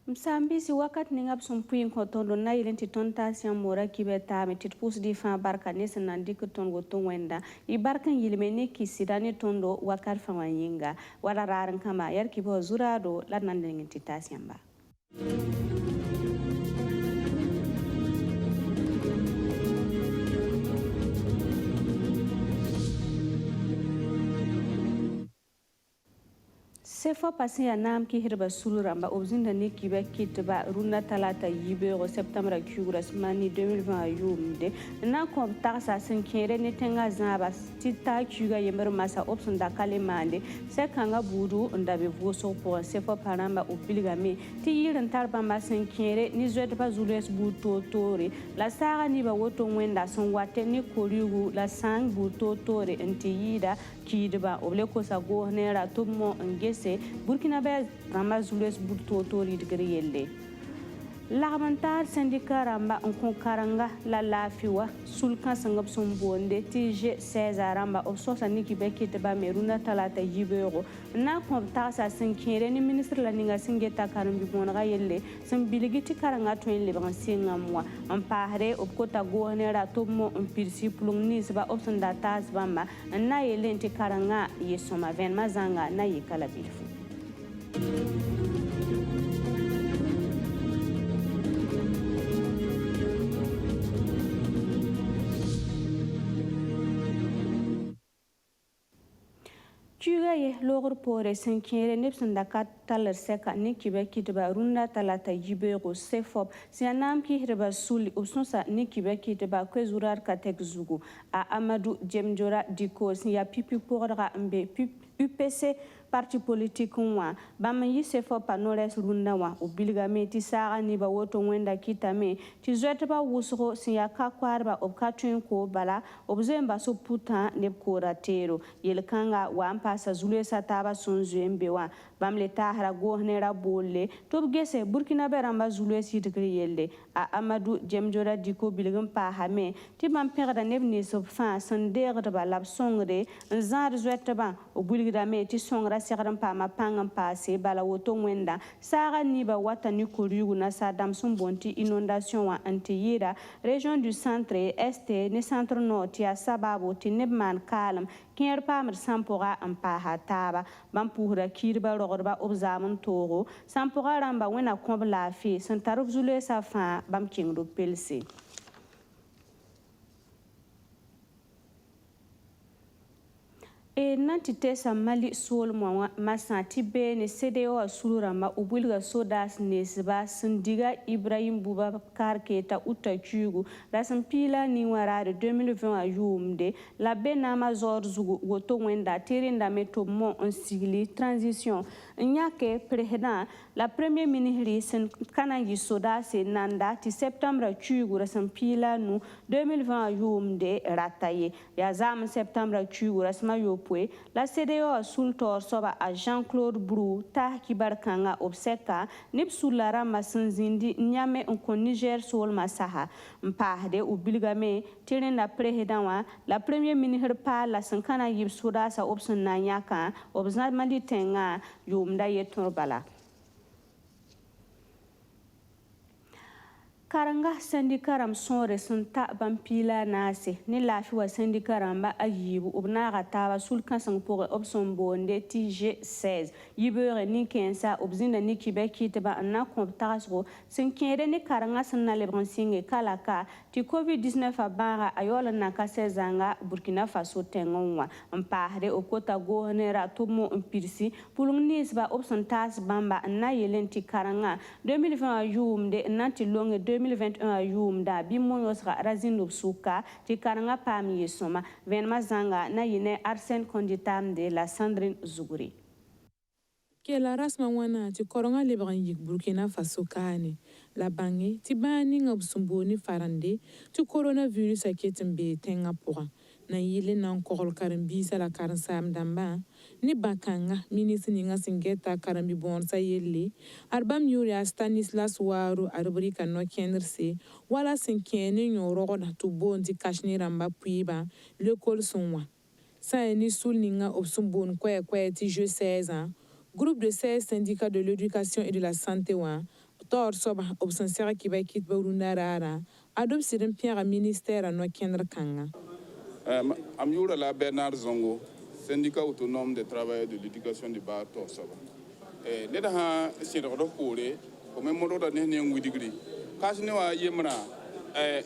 Msambisi wakat ningap sumpuin kotondo na ilenti tonta siya mora kibeta metit pus di fa barka nesa nandi kutongo tongwenda ibarkan yilmeni kisidani tondo wakat fa wanyinga wala raran kama yar kibo zurado la nandengin titasiamba. Sefo passé à Nam qui hirba suluramba obzinda ni kibe kitba runa talata yibe au septembre kuras mani 2020 yumde na ko taxa sen kere ne tenga zaba tita kuga yemer masa opsunda kale mande se kanga budu ndabe voso pour sefo paramba obilgame ti yiren tarba masen kere ni zoet ba zules buto tore la sara ni ba woto wenda son wate ni korigu la sang buto tore enti yida kidba oble ko sa go nera tumo ngese Burkina Faso ramba zules buto tori digrielle L'armentar syndicat ramba en konkaranga la lafiwa sulkan sangab sumbonde TG 16 ramba o sosa niki bekite ba meruna talata yibero na ko taxa sinkere ni ministre la ninga singeta karum bi bonga yelle sam biligiti karanga to en leban singa moi en pare op kota gohnera to mo en principe ni ba option data bamba na yelle nti karanga yesoma ven mazanga na yikala bilfu Tugaye logor pore senkere nepsunda kataler seka ni kibe kitba runda talata yibero sefop sianam ki hirba suli usonsa ni kibe kitba kwezurar katek zugu a Amadou Djemjora diko siya pipi porra mbe UPC parti politique wa bam yi sefop panores runda wa obilgame ti saga ni ba woto wenda kitame ti zotba wusro siya kakwarba obkatun ko bala obzemba so puta ne koratero yelkanga wa pasa zule sataba sonzembe wa bamle tahra gohnera bolle tob gese Burkina beramba zule sitigri yelle a Amadou Djemjora diko bilgum pa hame ti bam perda nebni so fa sandere ba lab songre nzar zwetba o bulgidame ti songra segram pa ma pangam passe bala woto wenda saga ni ba wata ni korigu na sadam sumbonti inondation wa antiyira région du centre est ne centre nord ya sababu ti nebman kalm kẽer paamd sãn pʋga n paasa taaba bãmb pʋʋsda kiidba rogdba b zaam n toogo sãn pʋga rãmba wẽna kõb laafɩ sẽn tar b zu-loeesã fãa bãmb kẽngd b pelse nanti tesa mali sol mo masan tibe ne CDO sulurama ubulga sodas nesba sindiga Ibrahim Boubacar Keita utachugu la sampila ni warade 2020 ayumde la benama zorzugu woto wenda terinda metomo en sigli transition nyake président la premier ministre sen kanangi sodas nanda ti septembre chugu la sampila nu 2020 ayumde rataye ya zam septembre chugu rasma la CDO sultor soba a Jean-Claude Brou ta kibarkanga obseka nip sulara masinzindi nyame on Niger sol masaha mpahde ubilgame tirinda président wa la premier ministre pa la sankana yib suda sa opson nanyaka obzna mali tenga yumda yetorbala Karanga syndikaram son resenta bampila nase ni lafi wa syndikaram ba ayibu obna rataba sul kansang pour opson bonde TG 16 yibere ni kensa obzinda ni kibeki te ba na komptasro sin kere ni karanga sanna lebron singe kalaka ti covid-19 abara ayola na kasezanga Burkina Faso tengonwa mpahre okota gohnera tomo mpirsi pulung nisba opson tas bamba na yelenti karanga 2020 yumde nanti longe 2021 yumda bimonyosa razinub suka ti karanga pam yesoma venma zanga na yine Arsène Konditamde la Sandrine Zuguri Kela rasma wana ti koronga lebran yik Burkina Faso kane la bangi ti bani ngab sumboni farande ti coronavirus aketembe tenga pora na yile nan kokol karambi sala karansam damba ni bakanga ministre ni ngasingeta karambi bon sa yelle arbam yuri Stanislas waru arbrika no kenderse wala sinkene nyoro na to bondi kashni ramba puiba l'école sonwa sa ni sulninga obsumbon kwe ti je 16 ans groupe de 16 syndicats de l'éducation et de la santé wa Tor soba obsansera kibai kit barunda rara. Adob sirin piara ministère no kendra kanga. Amioura la Bernard Zongo, syndicat autonome des travailleurs de l'éducation du bar Tor soba. Neda ha sirro pole, comme moro da ne widigri. Kasne wa yemra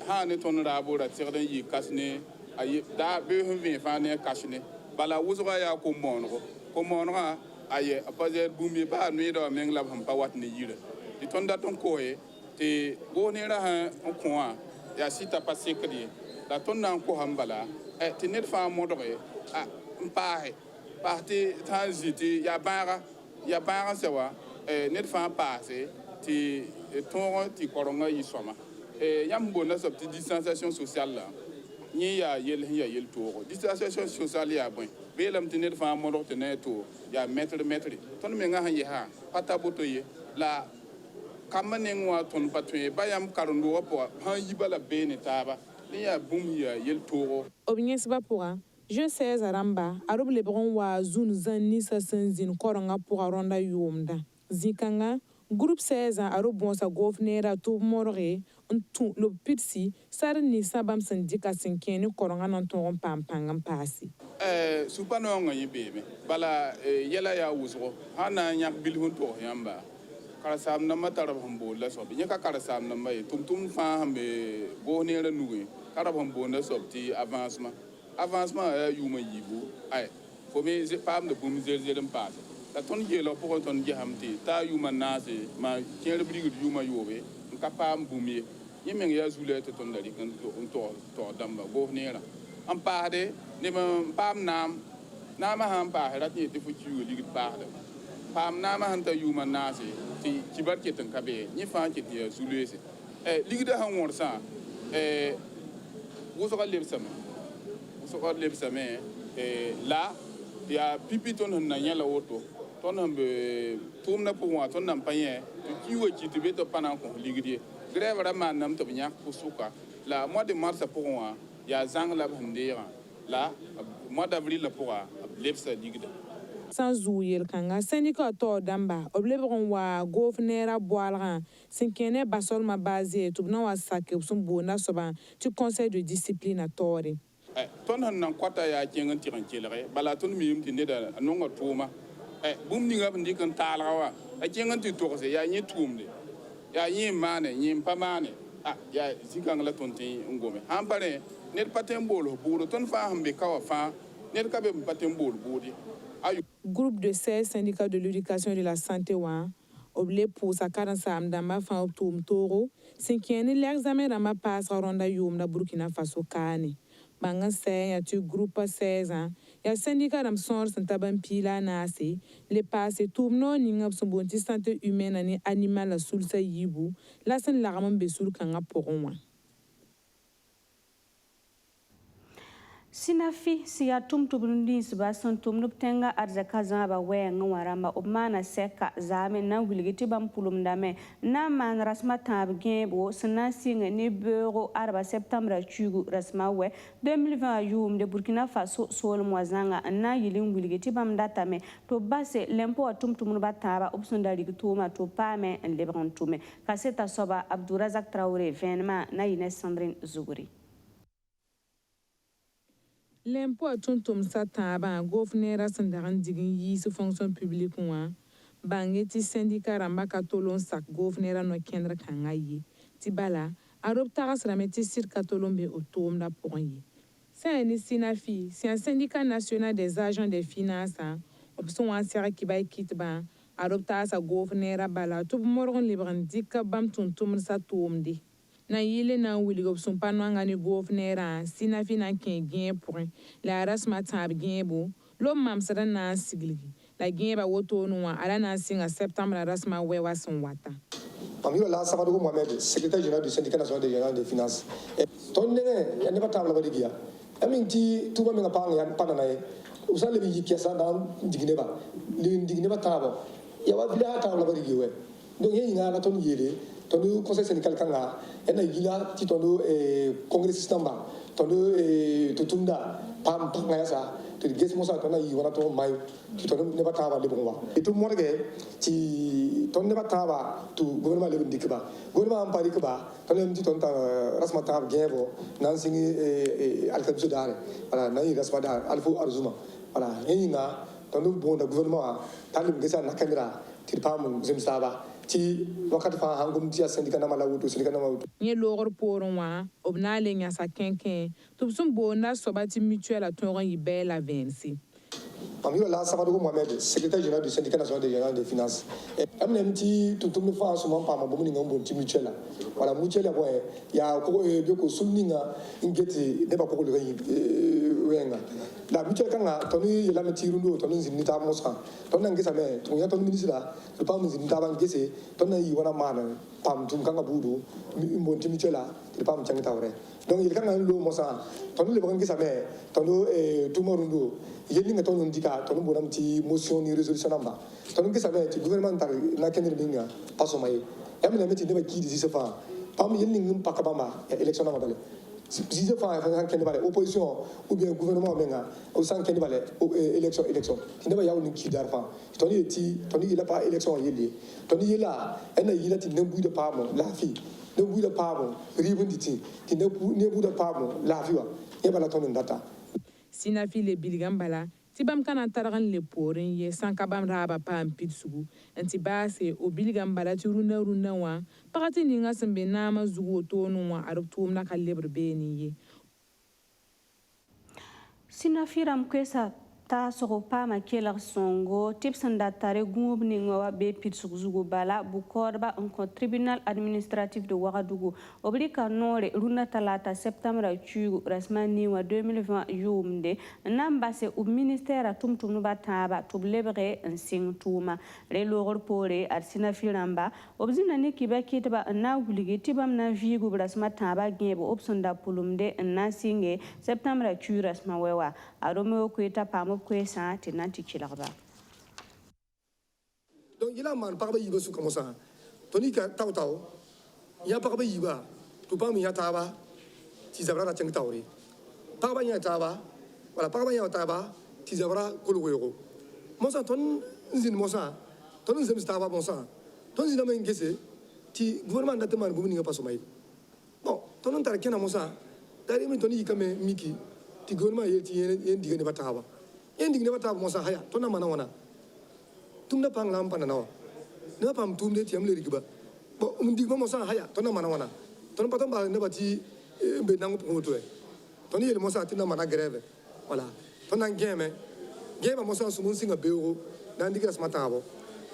ha ne ton rabo da tirden yi kasne ay da be hun fa ne kasne bala wuzra ya ko monro ay apaje bumi ba no do men la ham pa wat ne yire di ton da ton koye te go ne ra ha ko ya sita passé kadi da ton nan ko hambala te net fa modore mpahe parti transiti ya bara sewa net fa passé ti ton ti koronga yi soma yam bona sa petite distanciation sociale là ni ya yel tour distanciation sociale ya bon belam tenir fa modor tener to ya mètre ton me nga han ha pata boto ye la kamane ngwa ton patwe bayam karondo wapo han yibala bene taba ni ya bum ya yel tour Obnyes bapura je 16 aramba arob lebron wa zun zanni sa senzin koronga pour ronda yomda zikanga groupe 16 arob bon sa governera to morre tout le pitsi sar ni sabam syndicat sinkeni koronga non ton pampangam pasi supano ngayi bebe bala yela ya wuzro hana nyak bilhun to yamba kala sam na matarab hambo la so bi ka kala sam na may tum fa hambe go ne la nuwe karab hambo na so ti avancement yuma yibu ay fo me je pam de bum zelem passe la ton yelo pour ton jahamti ta yuma nase ma kele brigu yuma yobe kapam bumie yimeng ya zule te ton dali kan to damba go nera am paade ne pam nama ham pa rat ni te fu ciu ligi paade pam nama han ta yuma nase ti kibar ke tan kabe ni fa ke ya zule se ligi da han wor sa wo so ka lebsame la ya pipi ton na nyala woto ton hambe tumna pour moi ton nam paye tu kiwo ci te beto panan ko ligi grève raman nam to binya kusuka la mois de mars pour moi ya zang la bandera la mois d'avril pour l'efsa digda sans zouyel kanga syndicat to damba oblebron wa gouverneur boalran sinkene basol ma basé tubna wa saké sum bona soba tu conseil de discipline à tore ton nan kwata ya kengan tiran kelere bala ton miyum tinde da nonga tuma bum ninga bindi kan talrawa a kengan ti tokse ya ni tumde ya yin mane yin pamane ya zikang la tonti ngome ampare net patembolo buru ton fa hambe kawa fa net kabe patembolo budi ayu groupe de 16 syndicats de l'éducation et de la santé wa oble pour sa 40 amdama fa tum toro sinkeni l'examen rama passe ronda yum na Burkina Faso kane banga ya tu groupe 16 ya syndicat ram sor santaban pila nasi le passe tum no ninga sumbonti santé humaine ani animal la sulsa yibu la sen la ramon besul kanga poronwa Sinafi siya tumtubrundi sibasan tumnup tenga arza kazan ba wenga waramba obmana seka zame na wilgiti bam pulumdame na man rasma tab gebo sina singa ni bureau arba septembre chugu rasma we 2020 yum de Burkina Faso sol mwazanga na yilin wilgiti bam datame to base lempo tumtumnu bataba obsunda ligituma to pame en lebrantume kaseta soba Abdourazak Traoré venema na Ines Sandrine Zuguri. L'impôt à tontom sataba gouverneur sandaran digin yi su fonction publique wa bangeti syndicat ramba katolon sak gouverneur no kendra kangayi tibala adopta rasrameti sir katolombe autom da poyi c'est un sinafi c'est un syndicat national des agents des finances option en sera qui ba kitba adopta sa gouverneur bala tout morgon librandika bam tontom sa tomdi na yile na wili go son pano ngani gouverneur sinafi na ken gen point la rasma tab gen bo lo mam sara na sigligi la gen ba woto no ala na singa septembre la rasma we wason wata Amiro la Samadogo Mohamed, secrétaire général du syndicat national des finances. Ton ne ne pas table ba digia aminti tuba menga pa ngan pananae usale bi kiasa dan digneba tabo ya wa bila table ba digiwe donc yen ngana ton yele tonu conseil syndical kanga ena gila ti tonu congressiste namba tonu tutunda pam ngaya sa to gesi mo sa to na yi wana to mai to ne ba ta ba le bon wa et to morgue ti to ne ba ta ba to gouvernement le dik ba gouvernement am pari ke ba to le ti to ta rasma ta gebo nan singi al kabsu dare voilà na yi rasma da alfu arzuma voilà yin nga to no bon da gouvernement talim gesa na kamera ti pa mun zim saba ti wakati fa hangum ti syndicat na mala wuto syndicat na wuto nye logor poron wa obna le nya sa kenken to sum bona sobati mutuelle a ton yi be la vensi Amiro la Samadougou Mohamed, secrétaire général du syndicat national des finances. MNMT, tout le monde fait en ce moment par mon bon petit mutuel. Voilà, mutuel, il y a beaucoup de soulignements, une guette, n'est pas pour le rien. La mutuelle, quand on a tenu la matière, on a une unité à mon sang. On a un guessé, on a un ministre là, le pas une unité à guessé, on a eu une manne, pam, tout le monde a boudou, une bonne mutuelle là, le pas un tient à vrai. Donc il y a un lot, mon sang, on a le bon guessé, on a tout le monde. Yeli nga tono ndika tono bonam ti motion ni résolution namba tono ngesa me ti gouvernement tar na kenel binga paso mai yam na meti neba ki di se fa pam yeli ngum pakabama élection namba bale si se fa fa kenel bale opposition ou bien gouvernement menga au san kenel bale élection ti neba yaw ni ki dar fa tono yeti tono yela pa élection yeli tono yela ena yela ti nembu de pa mo la fi nembu de pa mo ribundi ti nembu de pa mo la fi wa yeba la tono ndata Sinafi le biligambala tibam kana taragan le porin ye sankabam raba pa ampitsugu antibase o biligambala ti runa wa pakati ninga sembe nama zugo tonu wa aruptum na kalebre beni ye Sinafiram kwesa ta sogo pa makela songo tipsanda tare gumub ninga be pitsugu zugo bala bukorba un tribunal administratif de Ouagadougou obliga nore runa talata septembre chugu rasmani wa 2020 yumde nambase u ministère tumtum ba taba tublebre un sing tuma le logor pore ar sinafiramba obzina ne kiba kitba na wuligi tibam na vigu rasma taba gebo opsonda pulumde na singe septembre chu rasma wewa arome ko eta pamo kwesa tenanti kilaba donc il a man parba yiba su comme ça toni ka taw ya parba yiba tu pa mi ya taba ti zabra na teng tawri parba ya taba voilà parba ya taba ti zabra ko lo mo sa ton zin mo sa ton zin taba mo sa ton zin ma ngese ti gouvernement na teman bu mi nga paso mai bon ton tar kena mo sa dari mi toni kame miki ti gouvernement yeti yen diga ne bataba yen diga ne bataba mo sa haya ton na mana wana tumda pang lam pana nawa ne pam tumde tiam le rigiba bo digma mo sa haya ton na mana wana ton patam ba ne bati be nangu ko to ton yele mo sa tinna mana greve voilà ton na geme mo sa sumun singa beuro na ndiga smatabo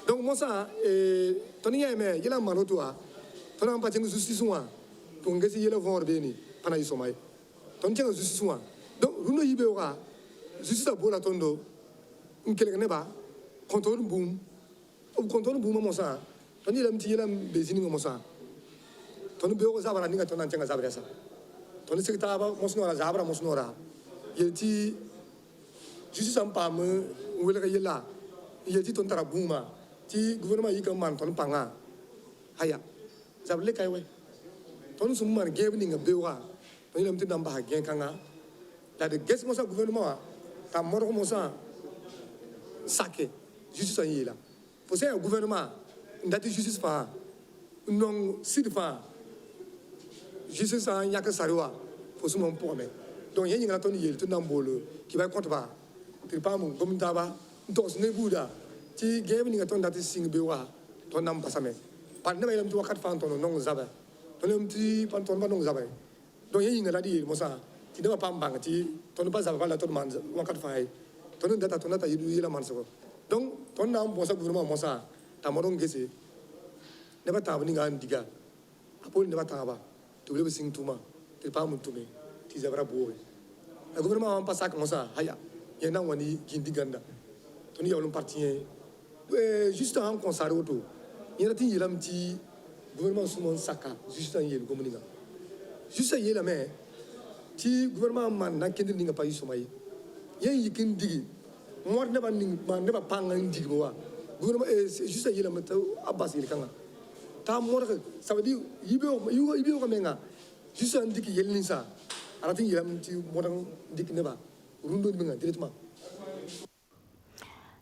donc mo sa ton yeme yela manotua ton am patin justice wa to ngesi yele vor beni pana isomai ton tenga justice wa donc runo yibe wa justice bola tondo nkele ne ba contrôle boom o contrôle boom mo sa ton yelam ti yelam bezini mo sa ton be ko zabara ninga ton tenga zabara sa ton sekta ba mo snora zabara mo snora yeti justice am pam wele ga yela yeti ton tara booma ti gouvernement yi kam man ton panga haya zabale kai we ton sum man gebe ninga bewa ton yelam ti namba gen kanga la de guest mo sa gouvernement ta moro mo sa sake justice yi la pour ça gouvernement ndati justice fa non sid fa justice sa nyaka sarwa pour sum pour me donc yen ngala ton yel to nambolo ki ba compte ba ti pa mo gomta ba dos ne buda ti gebe ninga ton ndati sing bewa ton nam pasame pa ne ba yelam ti wakat fa ton non zaba ton yelam ti pan ton ba non zaba donc yen ngala di mo sa ti ne ba pam bang ti ton ba zaba la ton man wakat fa hay ton data yidu yela man so donc ton na mo sa gouvernement mo sa ta mo don gese ne ba ta ni ga ndiga apol ne ba ta ba to le sing tuma ti pa mu tume ti zabra bo le gouvernement pa sa ko sa haya ye na woni gindi ganda to ni yolum parti juste en consare auto yera ti yelam ti gouvernement sumon saka juste en yel gomuninga juste yela me ti gouvernement man na kendi ninga pa yusumai yen yikin digi mor ne ba ning ma ne ba panga digi wa gouvernement juste yela mata abbas yel kanga ta mor ka ça veut dire yibe ko menga juste en digi yel ni sa arati yelam ti modang dik ne ba rundo menga directement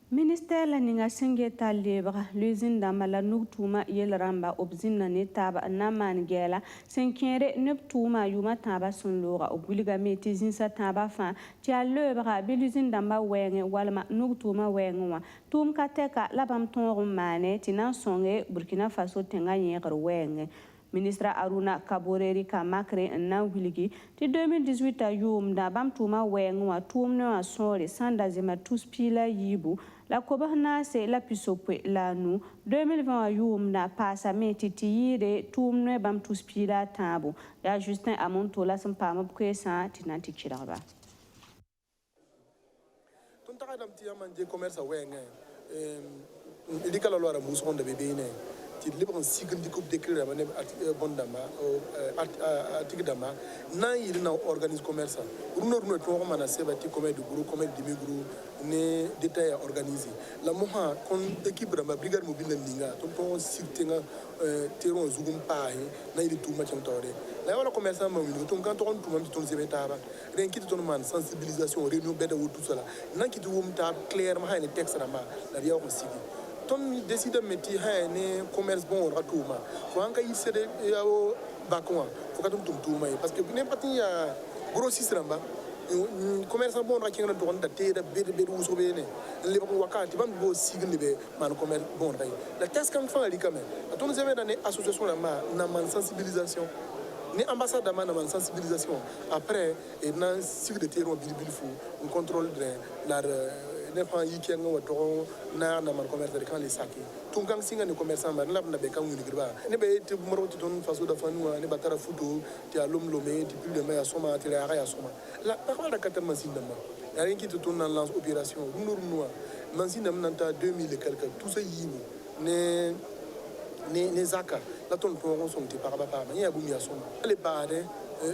Ministère la ninga singe talebra l'usine damala nuktuma yelramba obzinna ne taba naman gela senkere neptuma yuma taba sunlora obuliga metizin sa taba fa tia lebra biluzine damba wenge walma nuktuma wenga tum kateka labam tonrum mane tinan songe Burkina Faso tenga yegar wenge. Ministre Aruna Kaboreri Kamakre na wiligi ti 2018 a yum da bam tuma wengwa tum no asore sanda zema tuspila yibu la kobahna se la pisopwe la nu 2020 yum na pasa meti tiyire tum no bam tuspila tabu ya Justin Amonto la sampama kwesa tinanti kiraba ton taka dam tiya manje commerce wenge idikala lo ara musonde bebene ti libre cycle di coupe d'écrire ba ne bondama article dama na yiri na organise commerce runo to mana seba ti commerce de groupe commerce de micro ne détail organiser la moha kon équipe dama brigade mobile ninga to sirtenga teron zugum pahe na yiri tout match tore la wala commerce ma wi to kan to on tout mam ton sebeta ba ren kiti ton man sensibilisation réunion beda wo tout cela nan kiti wum ta clairement ha ne texte dama la riya ko sigi ton décide de mettre un commerce bon ratouma faut en cas de yao bakwa faut que tout mais parce que n'importe ya grossiste là-bas commerce bon rakinga to on daté da be ou sobene le ba wakati bam bo signe be man commerce bon ray la test quand fa ali quand même ton zeme dans association là-bas na man sensibilisation ni ambassade na man sensibilisation après et dans cycle de terrain bil fou on contrôle de la ne pas y qui ngo to na man commerce de quand les sacs tout gang singa ne commerçant man la na be kan wini griba ne be te moro ti ton faso da fanu ne batara photo ti alom lomé ti plus de mai asoma ti la ya soma la parole da katam masindama ya rien qui te tourne dans lance opération runur noa masindam nanta 2000 et quelque tout ça yini ne zaka la ton to on son ti paraba pa ya bumi asoma les bade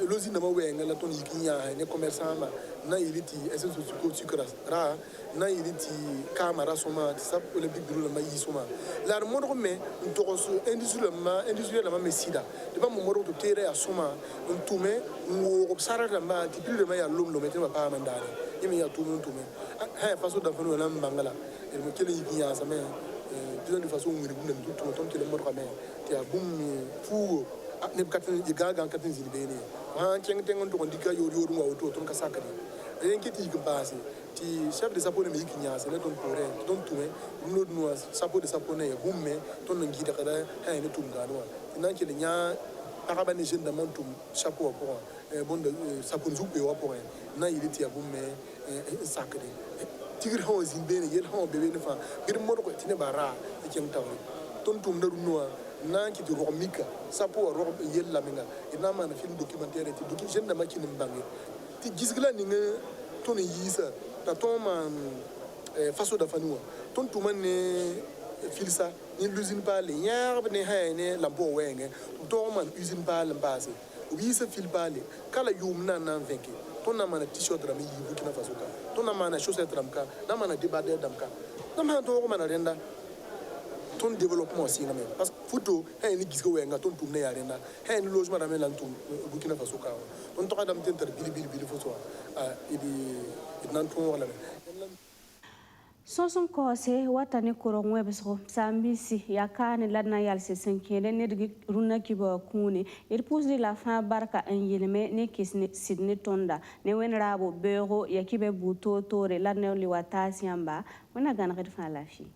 l'usine ma wenga la ton yikinya ne commerçant ma na iliti essence sucre ra na iliti camera soma sap olympique bureau ma yisoma la mondo me to so industriel ma mesida de ba mo modo to tere asoma ntume ngo sara da ma ti plus de ma ya lom lo mete ma pa mandare yimi ya tumu ntume ha faso da fano na mbangala e mo kele yikinya sa me de façon où il bune tout ton que le modo ka me ti abum fu ne katin igaga katin zilbene ha tengon to ndika yori ngo to ton ka sakari rien qui est passé ti chef de sapone mi kinya se ne ton pore ton tume no no sapo de sapone ya bumme ton ngida kada ha ne tum ganwa nan ke nya araba ne jeune dans tum chapeau pour bon de sapone zupe wa pour na il ti ya bumme sakari tigir ho zimbene yel ho bebe ne fa bir mo ko tine bara e ken tawri ton tum na no nan ki ro mika sapo ro yel la minga ina ma na film documentaire ti doki jeune da makini mbangi ti gisgla ni nga ton yisa ta ton man faso da fanua ton tuman ne filsa ni l'usine pas les yar ne ha ne lampo wenge ton man usine pas l'embase ou yisa fil pas les kala yum nan nan venke ton na man t-shirt rami Burkina Faso ka ton na man chaussette ramka na man débader damka na man to ko man renda ton développement aussi na même parce que photo hay ni gisgo wenga ton tum ne yarena hay ni logement na men tum Burkina Faso ka ton to adam tenter bili foso idi nan ton wala Sonson kose watani kurong webso sambisi yakani ladna yalse senkele nedgi runa kiba kuni il pousse la fin barka en yelme ne kisne sidne tonda ne wen rabo bero yakibe buto tore ladna liwatasi amba wana gana fa lafi